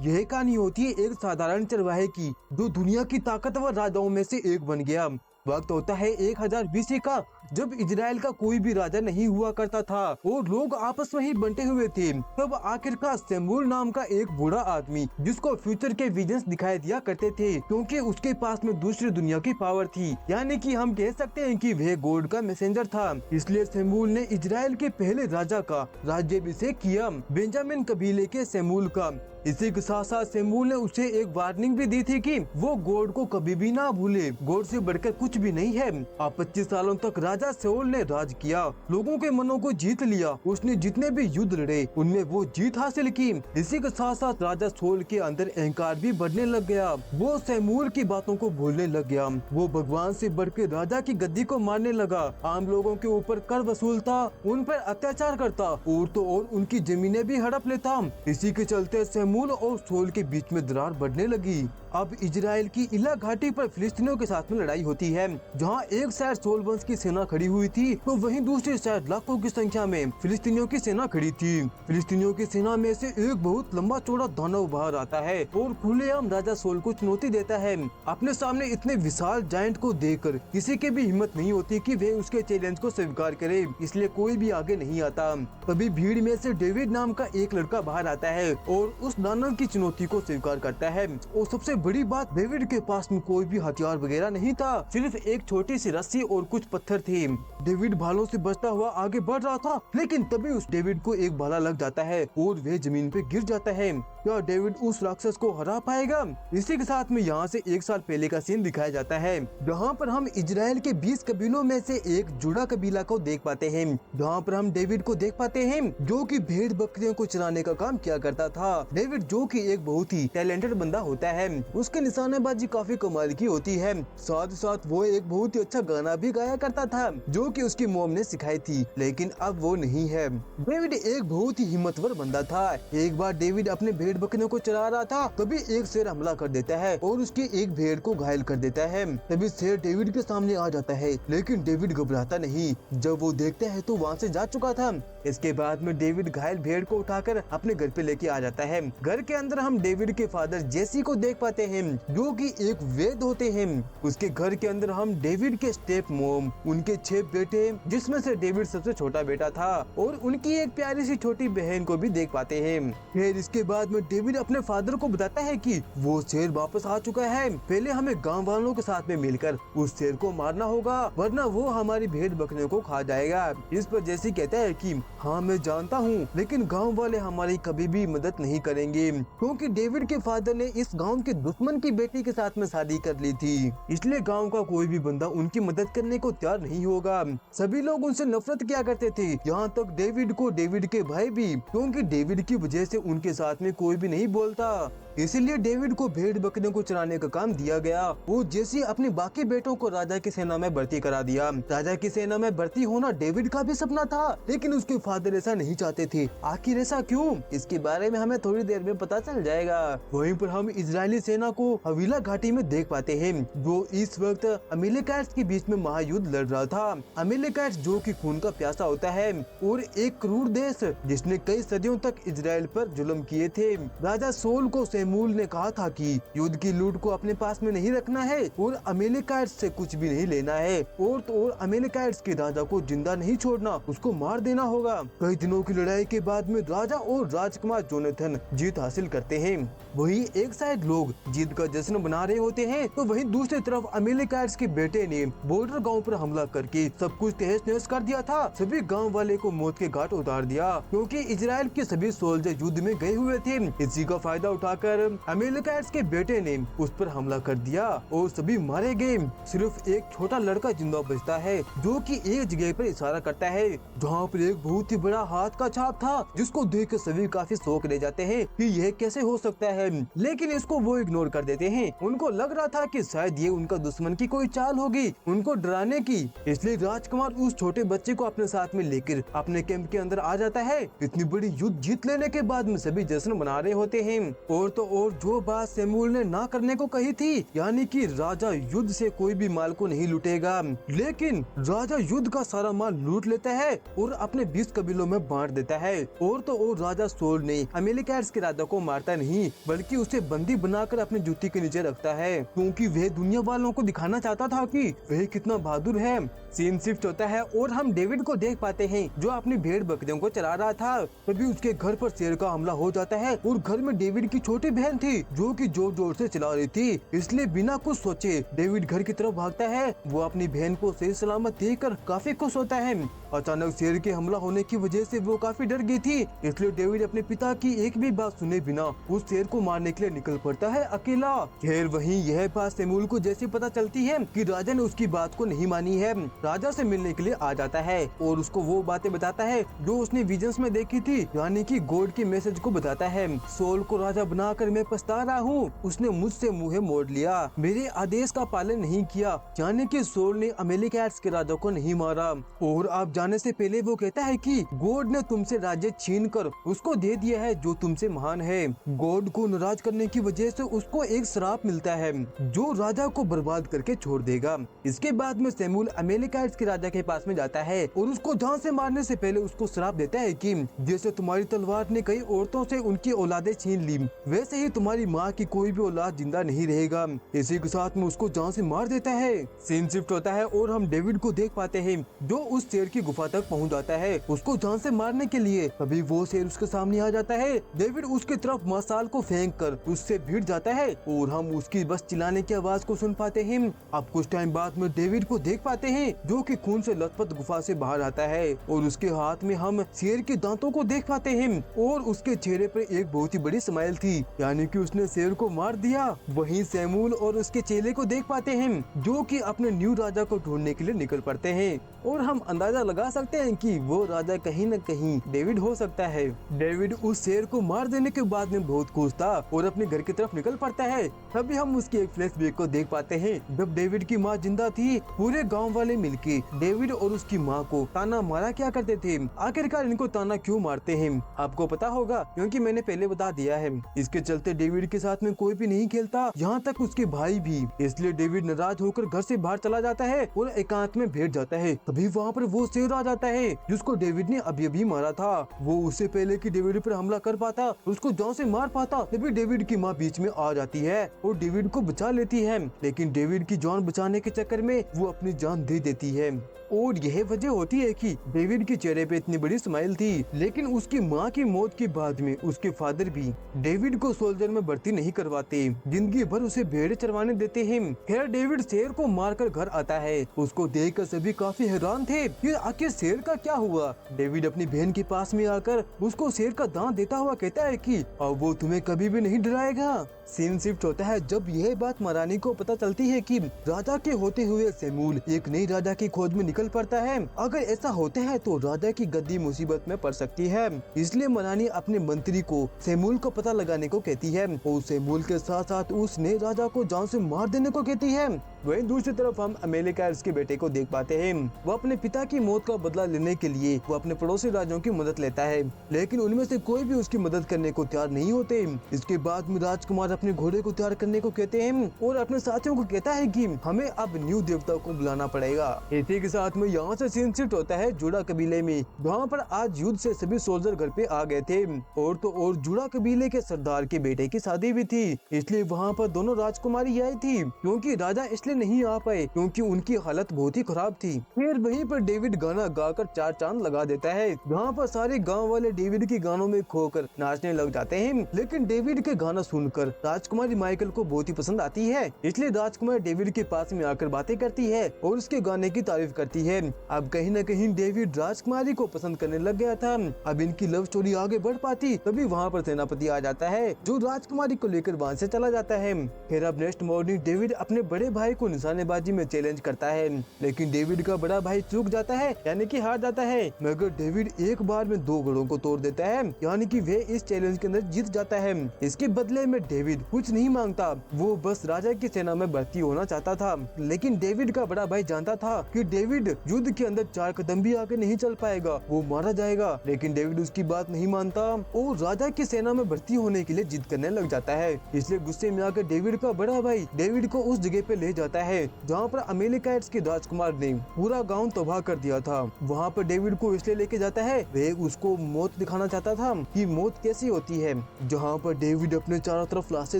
यह कहानी होती है एक साधारण चरवाहे की जो दुनिया की ताकतवर राजाओं में से एक बन गया। वक्त होता है 1000 BC का, जब इजराइल का कोई भी राजा नहीं हुआ करता था और लोग आपस में ही बंटे हुए थे। तब आखिरकार शमूएल नाम का एक बूढ़ा आदमी, जिसको फ्यूचर के विजन्स दिखाई दिया करते थे, क्योंकि उसके पास में दूसरी दुनिया की पावर थी, यानी कि हम कह सकते हैं कि वह गॉड का मैसेंजर था। इसलिए शमूएल ने इजराइल के पहले राजा का राज्याभिषेक किया, बेंजामिन कबीले के शमूएल का। इसी के साथ साथ शमूएल ने उसे एक वार्निंग भी दी थी कि वो गॉड को कभी भी ना भूले, गॉड से बढ़कर कुछ भी नहीं है। अब 25 सालों तक राजा शाऊल ने राज किया, लोगों के मनों को जीत लिया। उसने जितने भी युद्ध लड़े उनमें वो जीत हासिल की। इसी के साथ साथ राजा शाऊल के अंदर अहंकार भी बढ़ने लग गया। वो शमूएल की बातों को भूलने लग गया। वो भगवान से बढ़कर राजा की गद्दी को मारने लगा, आम लोगों के ऊपर कर वसूलता, उन पर अत्याचार करता और तो और उनकी जमीनें भी हड़प लेता। इसी के चलते शमूएल और शाऊल के बीच में दरार बढ़ने लगी। अब इजराइल की इला घाटी पर फिलिस्तीनियों के साथ में लड़ाई होती है, जहां एक साइड शाऊल वंश की सेना खड़ी हुई थी, तो वहीं दूसरी साइड लाखों की संख्या में फिलिस्तीनियों की सेना खड़ी थी। फिलिस्तीनियों की सेना में से एक बहुत लंबा चौड़ा दानव बाहर आता है और खुलेआम राजा शाऊल को चुनौती देता है। अपने सामने इतने विशाल जायंट को देखकर किसी की भी हिम्मत नहीं होती कि वे उसके चैलेंज को स्वीकार करे, इसलिए कोई भी आगे नहीं आता। तभी भीड़ में से डेविड नाम का एक लड़का बाहर आता है और उस दानव की चुनौती को स्वीकार करता है। और सबसे बड़ी बात, डेविड के पास में कोई भी हथियार वगैरह नहीं था, सिर्फ एक छोटी सी रस्सी और कुछ पत्थर थे। डेविड भालों से बचता हुआ आगे बढ़ रहा था, लेकिन तभी उस डेविड को एक भाला लग जाता है और वह जमीन पे गिर जाता है। क्या डेविड उस राक्षस को हरा पाएगा? इसी के साथ में यहाँ से 1 साल पहले का सीन दिखाया जाता है, जहाँ पर हम इजराइल के 20 कबीलों में से एक जुड़ा कबीला को देख पाते हैं, जहाँ पर हम डेविड को देख पाते हैं जो कि भेड़ बकरियों को चराने का काम किया करता था। डेविड जो कि एक बहुत ही टैलेंटेड बंदा होता है, उसके निशानेबाजी काफी कमाल की होती है। साथ ही साथ वो एक बहुत ही अच्छा गाना भी गाया करता था, जो कि उसकी मॉम ने सिखाई थी, लेकिन अब वो नहीं है। डेविड एक बहुत ही हिम्मतवर बंदा था। एक बार डेविड अपने भेड़ बकरियों को चरा रहा था, तभी एक शेर हमला कर देता है और उसकी एक भेड़ को घायल कर देता है। तभी शेर डेविड के सामने आ जाता है, लेकिन डेविड घबराता नहीं। जब वो देखता है तो वहाँ से जा चुका था। इसके बाद में डेविड घायल भेड़ को उठाकर अपने घर पे लेके आ जाता है। घर के अंदर हम डेविड के फादर जेसी को देख पाते हैं, जो कि एक वैद्य होते हैं। उसके घर के अंदर हम डेविड के स्टेप मॉम, उनके 6 बेटे, जिसमें से डेविड सबसे छोटा बेटा था, और उनकी एक प्यारी सी छोटी बहन को भी देख पाते हैं। फिर इसके बाद में डेविड अपने फादर को बताता है कि वो शेर वापस आ चुका है, पहले हमें गाँव वालों के साथ में मिलकर उस शेर को मारना होगा, वरना वो हमारी भेड़ बकरियों को खा जाएगा। इस पर जेसी कहता है कि हाँ मैं जानता हूँ, लेकिन गांव वाले हमारी कभी भी मदद नहीं करेंगे, क्योंकि डेविड के फादर ने इस गांव के दुश्मन की बेटी के साथ में शादी कर ली थी, इसलिए गांव का कोई भी बंदा उनकी मदद करने को तैयार नहीं होगा। सभी लोग उनसे नफरत किया करते थे, यहाँ तक डेविड को, डेविड के भाई भी, क्योंकि डेविड की वजह से उनके साथ में कोई भी नहीं बोलता। इसीलिए डेविड को भेड़ बकरियों को चराने का काम दिया गया। वो जैसे अपने बाकी बेटों को राजा की सेना में भर्ती करा दिया। राजा की सेना में भर्ती होना डेविड का भी सपना था, लेकिन उसके फादर ऐसा नहीं चाहते थे। आखिर ऐसा क्यों, इसके बारे में हमें थोड़ी देर में पता चल जाएगा। वहीं पर हम इजरायली सेना को हवीला घाटी में देख पाते हैं, जो इस वक्त अमेलेकाइट्स के बीच में महायुद्ध लड़ रहा था। अमेलेकाइट्स जो कि खून का प्यासा होता है और एक क्रूर देश, जिसने कई सदियों तक इजराइल पर जुल्म किए थे। राजा शाऊल को शमूएल ने कहा था कि युद्ध की लूट को अपने पास में नहीं रखना है और अमेलेकाइट्स से कुछ भी नहीं लेना है, और तो और अमेलेकाइट्स के राजा को जिंदा नहीं छोड़ना, उसको मार देना होगा। कई दिनों की लड़ाई के बाद में राजा और राजकुमार जोनाथन जीत हासिल करते हैं। वहीं एक साइड लोग जीत का जश्न मना रहे होते हैं, तो वहीं दूसरी तरफ अमेलेकाइट्स के बेटे ने बॉर्डर गांव पर हमला करके सब कुछ तहस नहस कर दिया था। सभी गांव वाले को मौत के घाट उतार दिया, क्योंकि इजराइल के सभी सोल्जर युद्ध में गए हुए थे। इसी का फायदा उठाकर अमेलेकाइट्स के बेटे ने उस पर हमला कर दिया और सभी मारे गए। सिर्फ एक छोटा लड़का जिंदा बचता है, जो कि एक जगह पर इशारा करता है, जहाँ पर एक बहुत ही बड़ा हाथ का छाप था, जिसको देखकर सभी काफी शौक ले जाते हैं कि यह कैसे हो सकता है, लेकिन इसको वो इग्नोर कर देते हैं। उनको लग रहा था कि शायद ये उनका दुश्मन की कोई चाल होगी उनको डराने की, इसलिए राजकुमार उस छोटे बच्चे को अपने साथ में लेकर अपने कैंप के अंदर आ जाता है। इतनी बड़ी युद्ध जीत लेने के बाद में सभी जश्न मना रहे होते हैं। और तो और जो बात सैमुअल ने ना करने को कही थी, यानी कि राजा युद्ध से कोई भी माल को नहीं लूटेगा, लेकिन राजा युद्ध का सारा माल लूट लेता है और अपने 20 कबीलों में बांट देता है। और तो और राजा सोल ने अमेरिका के राजा को मारता नहीं, बल्कि उसे बंदी बनाकर अपनी जूती के नीचे रखता है, क्योंकि वह दुनिया वालों को दिखाना चाहता था कि वह कितना बहादुर है। सीन शिफ्ट होता है और हम डेविड को देख पाते हैं जो अपनी भेड़ बकरियों को चला रहा था। तभी उसके घर पर शेर का हमला हो जाता है और घर में डेविड की छोटी बहन थी जो कि जोर जोर से चिल्ला रही थी। इसलिए बिना कुछ सोचे डेविड घर की तरफ भागता है। वो अपनी बहन को सही सलामत देखकर काफी खुश होता है। अचानक शेर के हमला होने की वजह से वो काफी डर गई थी, इसलिए डेविड अपने पिता की एक भी बात सुने बिना उस शेर को मारने के लिए निकल पड़ता है अकेला। खैर वहीं यह बात सैमुअल को जैसे पता चलती है कि राजा ने उसकी बात को नहीं मानी है, राजा से मिलने के लिए आ जाता है और उसको वो बातें बताता है जो उसने विजन्स में देखी थी, यानी कि गॉड के मैसेज को बताता है। सोल को राजा बनाकर मैं पछता रहा हूँ, उसने मुझसे मुँह मोड़ लिया, मेरे आदेश का पालन नहीं किया, यानी कि सोल ने अमेरिकैट्स के राजा को नहीं मारा। और आप जाने से पहले वो कहता है कि गॉड ने तुमसे राज्य छीन कर उसको दे दिया है जो तुमसे महान है। गॉड को नाराज करने की वजह से उसको एक श्राप मिलता है जो राजा को बर्बाद करके छोड़ देगा। इसके बाद में सैमुअल अमेरिकैट्स के राजा के पास में जाता है और उसको जान से मारने से पहले उसको श्राप देता है कि जैसे तुम्हारी तलवार ने कई औरतों से उनकी औलादें छीन ली, वैसे ही तुम्हारी माँ की कोई भी औलाद जिंदा नहीं रहेगा। इसी के साथ में उसको जान से मार देता है। सीन शिफ्ट होता है और हम डेविड को देख पाते हैं जो उस शेर की गुफा तक पहुंच जाता है उसको जान से मारने के लिए। तभी वो शेर उसके सामने आ जाता है। डेविड उसकी तरफ मसाल को फेंक कर उससे भिड़ जाता है और हम उसकी बस चिल्लाने की आवाज को सुन पाते हैं। अब कुछ टाइम बाद में डेविड को देख पाते हैं जो कि खून से लथपथ गुफा से बाहर आता है और उसके हाथ में हम शेर के दांतों को देख पाते हैं और उसके चेहरे पर एक बहुत ही बड़ी स्माइल थी, यानी कि उसने शेर को मार दिया। वहीं सैमुअल और उसके चेले को देख पाते हैं जो कि अपने न्यू राजा को ढूंढने के लिए निकल पड़ते हैं और हम अंदाजा लगा सकते हैं कि वो राजा कहीं न कहीं डेविड हो सकता है। डेविड उस शेर को मार देने के बाद में बहुत खुश था और अपने घर की तरफ निकल पड़ता है। तभी हम उसके एक फ्लैशबैक को देख पाते हैं जब डेविड की माँ जिंदा थी। पूरे गांव वाले मिलके डेविड और उसकी माँ को ताना मारा क्या करते थे। आखिरकार इनको ताना क्यों मारते हैं आपको पता होगा, क्योंकि मैंने पहले बता दिया है। इसके चलते डेविड के साथ में कोई भी नहीं खेलता, यहाँ तक उसके भाई भी। इसलिए डेविड नाराज होकर घर से बाहर चला जाता है और एकांत में बैठ जाता है। तभी वहाँ पर वो शेर आ जाता है जिसको डेविड ने अभी अभी मारा था। वो उससे पहले कि डेविड पर हमला कर पाता, उसको जान से मार पाता, तभी डेविड की माँ बीच में आ जाती है और डेविड को बचा लेती है। लेकिन डेविड की जान बचाने के चक्कर में वो अपनी जान दे देती है और यह वजह होती है कि डेविड के चेहरे पे इतनी बड़ी स्माइल थी, लेकिन उसकी माँ की मौत के बाद में उसके फादर भी डेविड को सोल्जर में भर्ती नहीं करवाते, जिंदगी भर उसे भेड़ चरवाने देते हैं। खैर डेविड शेर को मारकर घर आता है। उसको देखकर सभी काफी हैरान थे कि आखिर शेर का क्या हुआ। डेविड अपनी बहन के पास में आकर उसको शेर का दांत देता हुआ कहता है कि अब वो तुम्हें कभी भी नहीं डराएगा। सीन शिफ्ट होता है जब यह बात महारानी को पता चलती है कि राजा के होते हुए सैमुअल एक नई राजा की खोज में निकल पड़ता है। अगर ऐसा होता है तो राजा की गद्दी मुसीबत में पड़ सकती है, इसलिए महारानी अपने मंत्री को सैमुअल को पता लगाने को कहती है और सैमुअल के साथ साथ उस नए राजा को जान से मार देने को कहती है। वहीं दूसरी तरफ हम अमेरिकैट्स के बेटे को देख पाते हैं। वो अपने पिता की मौत का बदला लेने के लिए वो अपने पड़ोसी राज्यों की मदद लेता है, लेकिन उनमें से कोई भी उसकी मदद करने को तैयार नहीं होते। इसके बाद में राजकुमार अपने घोड़े को तैयार करने को कहते हैं और अपने साथियों को कहता है कि हमें अब न्यू देवता को बुलाना पड़ेगा। इसी के साथ में यहाँ से सीन शिफ्ट होता है जुड़ा कबीले में। वहाँ पर आज युद्ध से सभी सोल्जर घर पे आ गए थे और तो और जुड़ा कबीले के सरदार के बेटे की शादी भी थी, इसलिए वहाँ पर दोनों राजकुमारी आई थी, क्योंकि राजा इसलिए नहीं आ पाए क्योंकि उनकी हालत बहुत ही खराब थी। फिर वहीं पर डेविड गाना गाकर चार चांद लगा देता है। वहाँ पर सारे गांव वाले डेविड के गानों में खोकर नाचने लग जाते हैं, लेकिन डेविड के गाना सुनकर राजकुमारी माइकल को बहुत ही पसंद आती है, इसलिए राजकुमारी डेविड के पास में आकर बातें करती है और उसके गाने की तारीफ करती है। अब कहीं न कहीं डेविड राजकुमारी को पसंद करने लग गया था। अब इनकी लव स्टोरी आगे बढ़ पाती, तभी वहाँ पर सेनापति आ जाता है जो राजकुमारी को लेकर वहाँ से चला जाता है। फिर अब नेक्स्ट मॉर्निंग डेविड अपने बड़े भाई को निशानेबाजी में चैलेंज करता है, लेकिन डेविड का बड़ा भाई चूक जाता है, यानी कि हार जाता है। मगर डेविड एक बार में 2 घोड़ों को तोड़ देता है, यानी कि वह इस चैलेंज के अंदर जीत जाता है। इसके बदले में डेविड कुछ नहीं मांगता, वो बस राजा की सेना में भर्ती होना चाहता था। लेकिन डेविड का बड़ा भाई जानता था कि डेविड डेविड युद्ध के अंदर 4 कदम भी आगे नहीं चल पाएगा, वो मारा जाएगा। लेकिन डेविड उसकी बात नहीं मानता और राजा की सेना में भर्ती होने के लिए जिद करने लग जाता है। इसलिए गुस्से में आकर डेविड का बड़ा भाई डेविड को उस जगह पे ले जाता है जहाँ पर अमेरिकाइट्स के राजकुमार ने पूरा गांव तबाह कर दिया था। वहाँ पर डेविड को इसलिए लेके जाता है, वह उसको मौत दिखाना चाहता था कि मौत कैसी होती है। जहाँ पर डेविड अपने चारों तरफ लाशें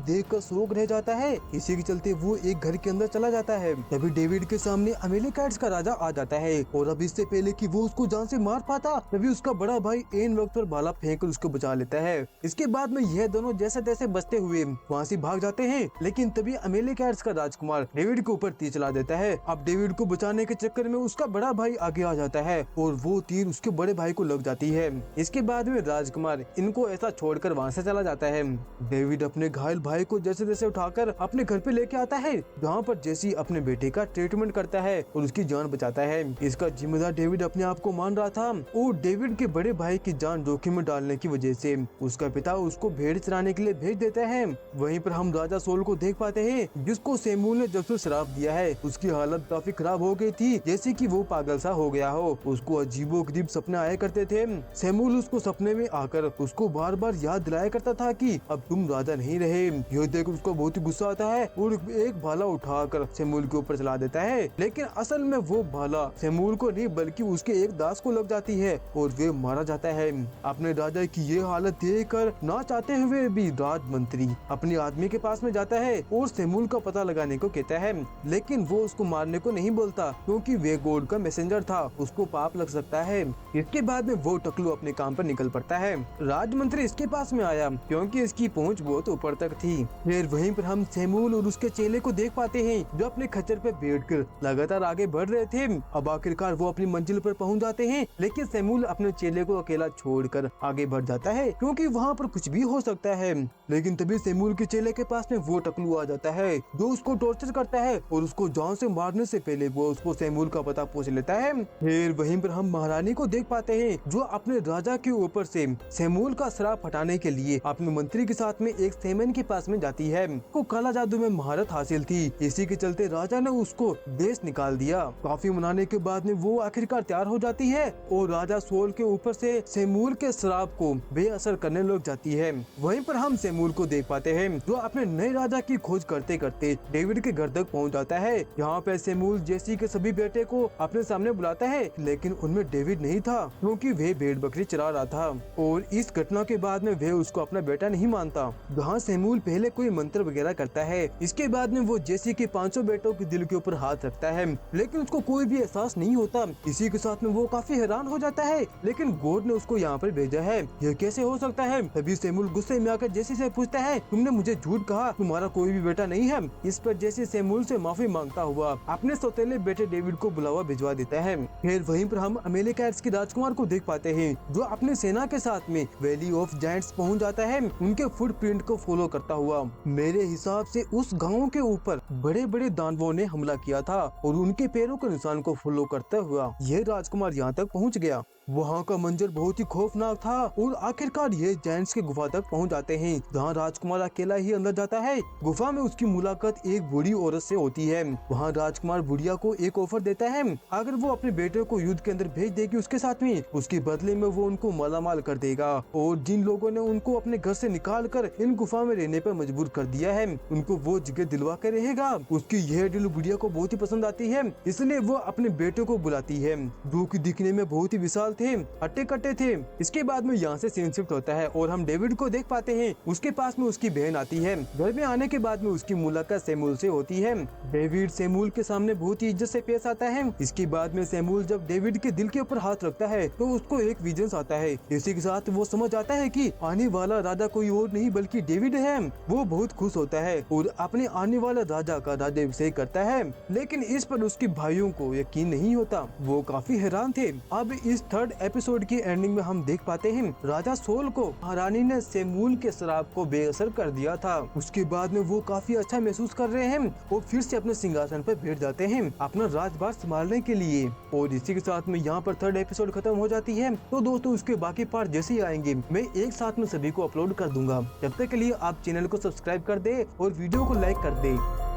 देखकर शोक रह जाता है। इसी के चलते वो एक घर के अंदर चला जाता है। तभी डेविड के सामने अमेरिकाइट्स का राजा आ जाता है और अब इससे पहले कि वो उसको जान से मार पाता, तभी उसका बड़ा भाई एन वक्त पर भाला फेंक कर उसको बचा लेता है। इसके बाद में यह दोनों जैसे तैसे बचते हुए वहाँ से भाग जाते हैं। लेकिन तभी अमेरिकाइट्स का राजकुमार डेविड के ऊपर तीर चला देता है। अब डेविड को बचाने के चक्कर में उसका बड़ा भाई आगे आ जाता है और वो तीर उसके बड़े भाई को लग जाती है। इसके बाद में राजकुमार इनको ऐसा छोड़कर वहाँ से चला जाता है। डेविड अपने घायल भाई को जैसे तैसे उठाकर अपने घर पे लेके आता है, जहाँ पर जेसी अपने बेटे का ट्रीटमेंट करता है और उसकी जान बचाता है। इसका जिम्मेदार डेविड अपने आप को मान रहा था और डेविड के बड़े भाई की जान जोखिम में डालने की वजह से उसका पिता उसको भेड़ चराने के लिए भेज देता है। वहीं पर हम राजा सोल को देख पाते हैं, जिसको सेमूल ने जब से श्राप दिया है उसकी हालत काफी खराब हो गई थी, जैसे कि वो पागल सा हो गया हो। उसको अजीबोगरीब सपने आया करते थे। सेमूल उसको सपने में आकर उसको बार बार याद दिलाया करता था कि अब तुम राजा नहीं रहे। यह देख उसको बहुत ही गुस्सा आता है और एक भाला उठाकर सेमूल के ऊपर चला देता है। लेकिन असल में वो भाला सेमूल को नहीं बल्कि उसके एक दास को लग जाती है और वे मारा जाता है। अपने राजा की ये हालत देखकर ना चाहते हुए भी राजमंत्री अपने आदमी के पास में जाता है और सेमूल का पता लगाने को कहता है। लेकिन वो उसको मारने को नहीं बोलता क्योंकि वे गॉड का मैसेंजर था, उसको पाप लग सकता है। इसके बाद में वो टकलू अपने काम पर निकल पड़ता है। राजमंत्री इसके पास में आया क्योंकि इसकी पहुंच बहुत ऊपर तक थी। फिर वहीं पर हम सेमूल और उसके चेले को देख पाते हैं जो अपने खच्चर पे बैठकर लगातार आगे बढ़ रहे थे। अब आखिरकार वो अपनी मंजिल पर पहुंच जाते हैं, लेकिन सेमूल अपने चेले को अकेला छोड़कर आगे बढ़ जाता है क्योंकि वहाँ पर कुछ भी हो सकता है। लेकिन तभी सेमूल के चेले के पास में वो टकलू आ जाता है जो उसको टॉर्चर करता है और उसको जान से मारने से पहले वो उसको सेमूल का पता पूछ लेता है। फिर वहीं पर हम महारानी को देख पाते हैं जो अपने राजा के ऊपर से सेमूल का श्राप हटाने के लिए अपने मंत्री के साथ में एक सेमन के पास में जाती है। को काला जादू में महारत हासिल थी, इसी के चलते राजा ने उसको देश निकाल दिया। काफी मनाने के बाद में वो आखिरकार तैयार हो जाती है और राजा सोल के ऊपर से सेमूल के श्राप को बेअसर करने लग जाती है। वहीं पर हम सेमूल को देख पाते हैं जो अपने नए राजा की खोज करते करते डेविड के घर तक पहुंच जाता है। यहाँ पे सेमूल जेसी के सभी बेटे को अपने सामने बुलाता है, लेकिन उनमें डेविड नहीं था क्योंकि वे भेड़ बकरी चरा रहा था और इस घटना के बाद में वे उसको अपना बेटा नहीं मानता। जहाँ सेमूल पहले कोई मंत्र वगैरह करता है, इसके बाद में वो जेसी के 500 बेटों के दिल के ऊपर हाथ रखता है, लेकिन उसको कोई भी एहसास नहीं होता। इसी के साथ में वो काफी हैरान हो जाता है, लेकिन गॉड ने उसको यहाँ पर भेजा है, यह कैसे हो सकता है। तभी सेमूल गुस्से में आकर जेसी से पूछता है, तुमने मुझे झूठ कहा, तुम्हारा कोई भी बेटा नहीं है। इस पर जेसी सेमूल से माफी मांगता हुआ अपने सौतेले बेटे डेविड को बुलावा भिजवा देता है। फिर वहीं पर हम अमेरिकाइट्स के राजकुमार को देख पाते हैं जो अपने सेना के साथ में वैली ऑफ जायंट्स पहुंच जाता है, उनके फुटप्रिंट को फॉलो करता हुआ। मेरे हिसाब से उस गांव के ऊपर बड़े बड़े दानवों ने हमला किया था और उनके पैरों के निशान को फॉलो करता हुआ यह राजकुमार यहाँ तक पहुँच गया। वहाँ का मंजर बहुत ही खौफनाक था और आखिरकार ये जायंट्स के गुफा तक पहुँच जाते हैं जहाँ राजकुमार अकेला ही अंदर जाता है। गुफा में उसकी मुलाकात एक बूढ़ी औरत से होती है। वहाँ राजकुमार बुढ़िया को एक ऑफर देता है, अगर वो अपने बेटे को युद्ध के अंदर भेज देगी उसके साथ में, उसके बदले में वो उनको मालामाल कर देगा। और जिन लोगों ने उनको अपने घर से निकाल कर इन गुफा में रहने पर मजबूर कर दिया है, उनको वो जगह दिलवा कर रहेगा। उसकी यह डील बुढ़िया को बहुत ही पसंद आती है, इसलिए वो अपने बेटे को बुलाती है जो की दिखने में बहुत ही विशाल थे, हट्टे कट्टे थे। इसके बाद में यहाँ से सीन शिफ्ट होता है और हम डेविड को देख पाते हैं, उसके पास में उसकी बहन आती है। घर में आने के बाद में उसकी मुलाकात सेमूल से होती है। डेविड सेमूल के सामने बहुत ही इज्जत से पेश आता है। इसके बाद में सेमूल जब डेविड के दिल के ऊपर हाथ रखता है तो उसको एक विजन आता है। इसी के साथ वो समझ आता है कि आने वाला राजा कोई और नहीं बल्कि डेविड है। वो बहुत खुश होता है और अपने आने वाला राजा का राज्याभिषेक करता है, लेकिन इस पर उसके भाइयों को यकीन नहीं होता। वो काफी हैरान थे। अब इस थर्ड एपिसोड की एंडिंग में हम देख पाते हैं राजा सोल को महारानी ने सेमूल के श्राप को बेअसर कर दिया था। उसके बाद में वो काफी अच्छा महसूस कर रहे हैं और फिर से अपने सिंहासन पर बैठ जाते हैं अपना राजभार संभालने के लिए। और इसी के साथ में यहाँ पर थर्ड एपिसोड खत्म हो जाती है। तो दोस्तों उसके बाकी पार्ट जैसे ही आएंगे मैं एक साथ में सभी को अपलोड कर दूंगा। जब तक के लिए आप चैनल को सब्सक्राइब कर दे और वीडियो को लाइक कर दे।